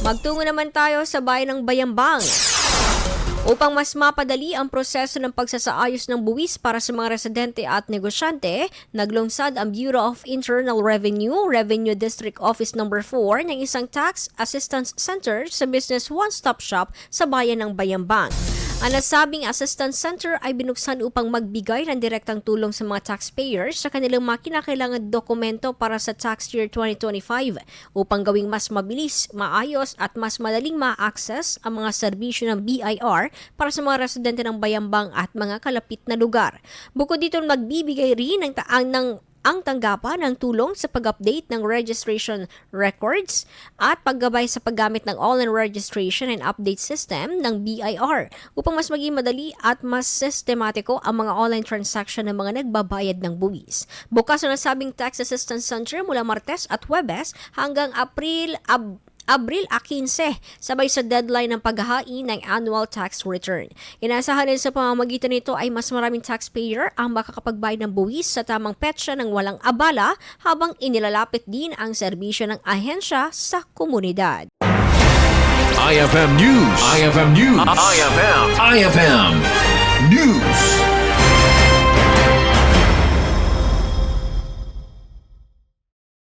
Magtungo naman tayo sa bayan ng Bayambang. Upang mas mapadali ang proseso ng pagsasaayos ng buwis para sa mga residente at negosyante, naglungsad ang Bureau of Internal Revenue, Revenue District Office No. 4 ng isang Tax Assistance Center sa Business One-Stop Shop sa bayan ng Bayambang. Ang nasabing assistance center ay binuksan upang magbigay ng direktang tulong sa mga taxpayers sa kanilang mga kinakailangan dokumento para sa tax year 2025 upang gawing mas mabilis, maayos at mas madaling ma-access ang mga serbisyo ng BIR para sa mga residente ng Bayambang at mga kalapit na lugar. Bukod dito, magbibigay rin ang tanggapan ng tulong sa pag-update ng registration records at paggabay sa paggamit ng online registration and update system ng BIR upang mas maging madali at mas sistematiko ang mga online transaction ng mga nagbabayad ng buwis. Bukas ang nasabing Tax Assistance Center mula Martes at Huwebes hanggang Abril 15, sabay sa deadline ng paghahain ng annual tax return. Inaasahan din sa pamamagitan nito ay mas maraming taxpayer ang makakapagbayad ng buwis sa tamang petsa ng walang abala habang inilalapit din ang serbisyo ng ahensya sa komunidad. IFM News. IFM News. IFM News.